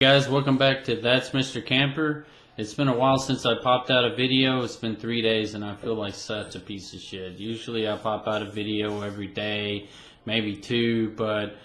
Guys, welcome back to That's Mr. Camper. It's been a while since I popped out a video. It's been 3 days and I feel like such a piece of shit. Usually I pop out a video every day, maybe two, but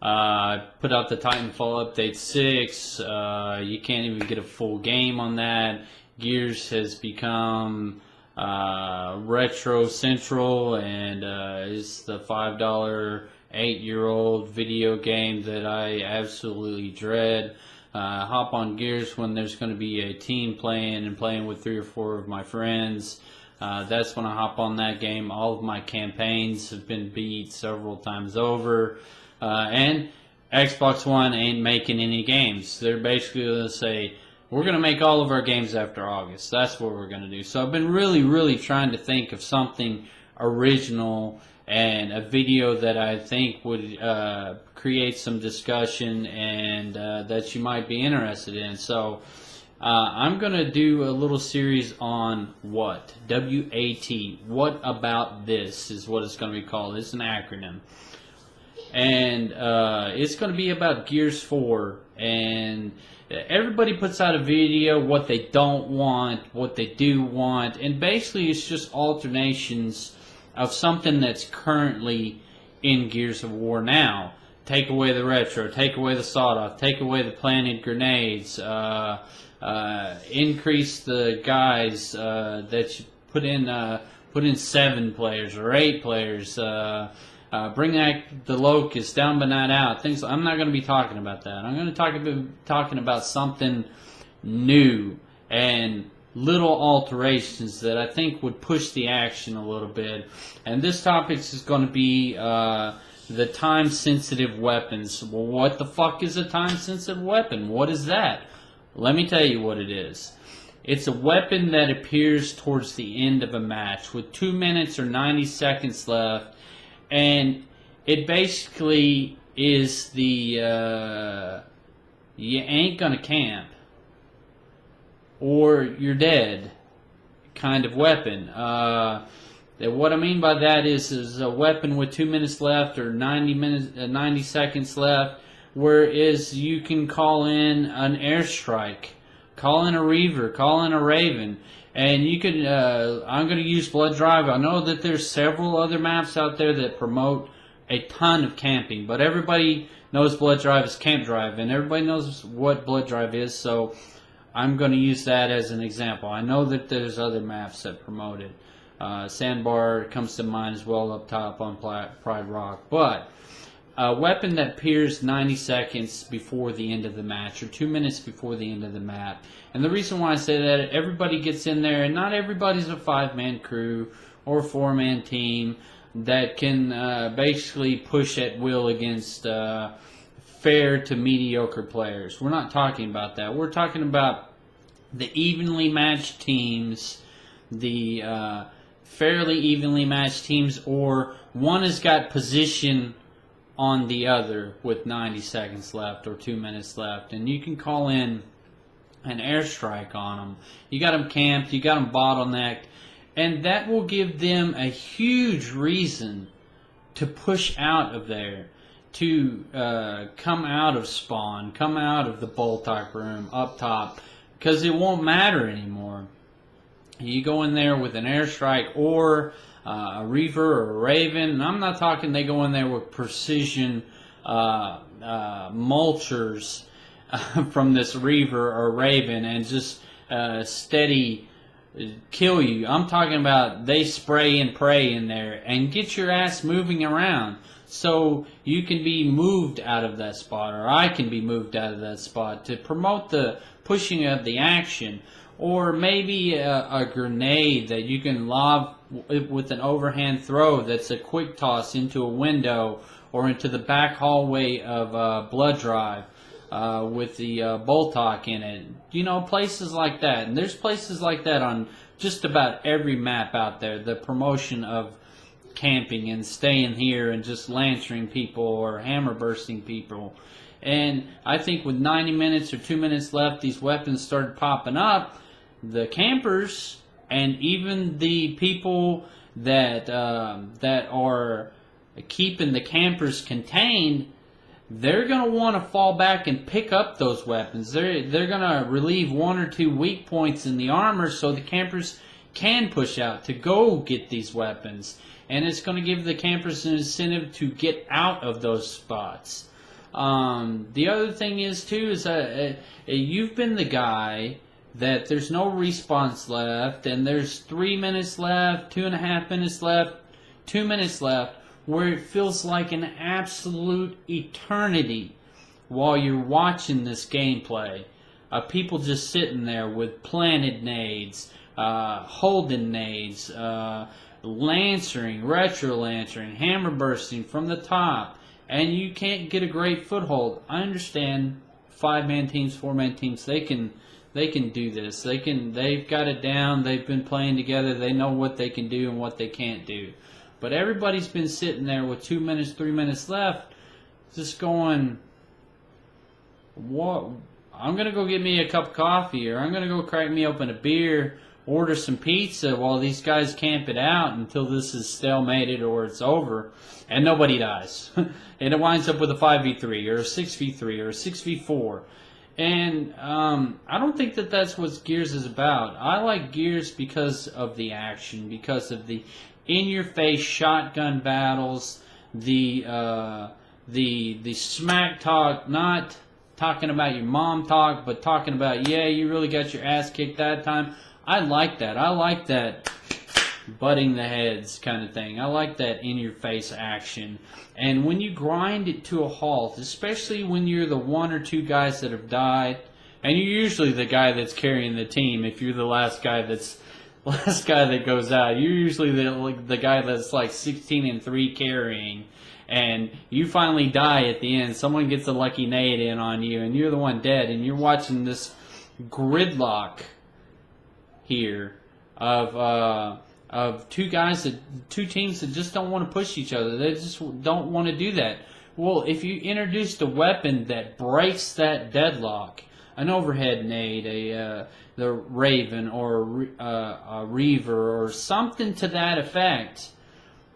I put out the Titanfall Update 6. You can't even get a full game on that. Gears has become retro central and is the $5 8-year-old video game that I absolutely dread. Hop on Gears when there's going to be a team playing and playing with 3 or 4 of my friends. That's when I hop on that game. All of my campaigns have been beat several times over. And Xbox One ain't making any games. They're basically going to say, we're going to make all of our games after August. That's what we're going to do. So I've been really trying to think of something original and a video that I think would create some discussion and that you might be interested in. So I'm going to do a little series on what? W-A-T. What about this is what it's going to be called. It's an acronym. And it's going to be about Gears 4. And everybody puts out a video, what they don't want, what they do want. And basically it's just alternations of something that's currently in Gears of War now. Take away the retro, take away the sawed-off, take away the planted grenades, increase the guys that you put in 7 players or 8 players, bring back the locust, down but not out. Things. I'm not going to be talking about that. I'm going to be talking about something new and little alterations that I think would push the action a little bit. And this topic is going to be the time-sensitive weapons. Well, what the fuck is a time-sensitive weapon? What is that? Let me tell you what it is. It's a weapon that appears towards the end of a match with 2 minutes or 90 seconds left, and it basically is the you ain't gonna camp or you're dead kind of weapon. What I mean by that is a weapon with 2 minutes left or 90 seconds left, whereas you can call in an airstrike, call in a Reaver, call in a Raven, and you can. I'm going to use Blood Drive. I know that there's several other maps out there that promote a ton of camping, but everybody knows Blood Drive is Camp Drive, and everybody knows what Blood Drive is, so I'm going to use that as an example. I know that there's other maps that promote it. Sandbar comes to mind as well up top on Pride Rock. But a weapon that appears 90 seconds before the end of the match or 2 minutes before the end of the map. And the reason why I say that, everybody gets in there, and not everybody's a 5-man crew or a 4-man team that can basically push at will against fair to mediocre players. We're not talking about that. We're talking about the evenly matched teams, the fairly evenly matched teams, or one has got position on the other with 90 seconds left or 2 minutes left, and you can call in an airstrike on them. You got them camped, you got them bottlenecked, and that will give them a huge reason to push out of there, to come out of spawn, come out of the Boltok room up top, because it won't matter anymore. You go in there with an airstrike or a Reaver or a Raven, and I'm not talking they go in there with precision mulchers from this Reaver or Raven and just steady kill you. I'm talking about they spray and pray in there and get your ass moving around so you can be moved out of that spot, or I can be moved out of that spot to promote the pushing of the action. Or maybe a grenade that you can lob with an overhand throw that's a quick toss into a window or into the back hallway of Blood Drive with the Boltok in it. You know, places like that. And there's places like that on just about every map out there. The promotion of camping and staying here and just lancering people or hammer bursting people. And I think with 90 minutes or 2 minutes left, these weapons started popping up. The campers and even the people that that are keeping the campers contained they're going to want to fall back and pick up those weapons. They're going to relieve one or two weak points in the armor so the campers can push out to go get these weapons. And it's going to give the campers an incentive to get out of those spots. The other thing is, too, is you've been the guy that there's no respawns left, and there's 3 minutes left, 2.5 minutes left, 2 minutes left, where it feels like an absolute eternity while you're watching this gameplay. People just sitting there with planted nades, holding nades, lancering, retro-lancering, hammer bursting from the top, and you can't get a great foothold. I understand 5-man teams, 4-man teams, they can do this. They've got it down. They've been playing together. They know what they can do and what they can't do. But everybody's been sitting there with 2 minutes, 3 minutes left, just going, what? I'm going to go get me a cup of coffee, or I'm going to go crack me open a beer, order some pizza while these guys camp it out until this is stalemated or it's over, and nobody dies. And it winds up with a 5v3 or a 6v3 or a 6v4. And I don't think that that's what Gears is about. I like Gears because of the action, because of the in-your-face shotgun battles, the smack talk, not talking about your mom talk, but talking about, yeah, you really got your ass kicked that time. I like that. I like that butting the heads kind of thing. I like that in-your-face action. And when you grind it to a halt, especially when you're the 1 or 2 guys that have died, and you're usually the guy that's carrying the team. If you're the last guy that goes out, you're usually the guy that's like 16-3 carrying, and you finally die at the end. Someone gets a lucky nade in on you, and you're the one dead, and you're watching this gridlock here of two teams that just don't want to push each other. They just don't want to do that. Well, if you introduced a weapon that breaks that deadlock, an overhead nade, the Raven, or a Reaver, or something to that effect,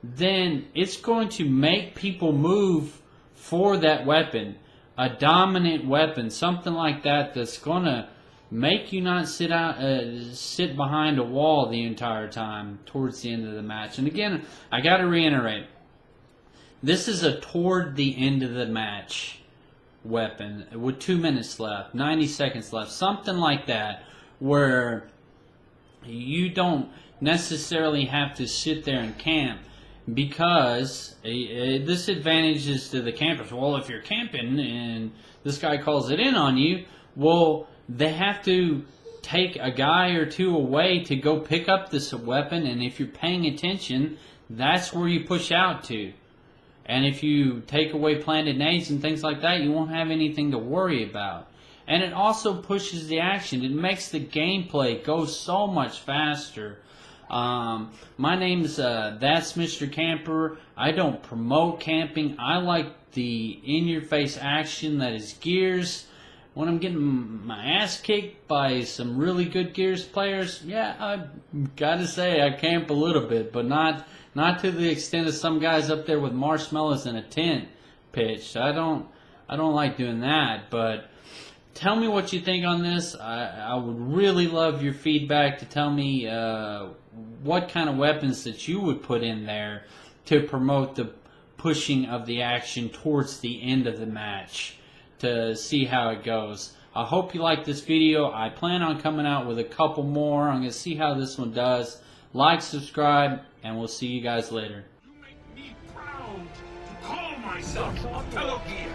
then it's going to make people move for that weapon. A dominant weapon, something like that, that's going to make you not sit behind a wall the entire time towards the end of the match. And again, I got to reiterate, this is a toward the end of the match weapon with 2 minutes left, 90 seconds left, something like that, where you don't necessarily have to sit there and camp, because this advantage is to the campers. Well, if you're camping and this guy calls it in on you, well, they have to take a guy or two away to go pick up this weapon, and if you're paying attention, that's where you push out to. And if you take away planted nades and things like that, you won't have anything to worry about. And it also pushes the action. It makes the gameplay go so much faster. My name's That's Mr. Camper. I don't promote camping. I like the in-your-face action that is Gears. When I'm getting my ass kicked by some really good Gears players, yeah, I gotta say I camp a little bit, but not to the extent of some guys up there with marshmallows in a tent pitched. I don't like doing that. But tell me what you think on this. I would really love your feedback to tell me what kind of weapons that you would put in there to promote the pushing of the action towards the end of the match, to see how it goes. I hope you like this video. I plan on coming out with a couple more. I'm going to see how this one does. Like, subscribe, and we'll see you guys later. You make me proud to call myself a fellow gear.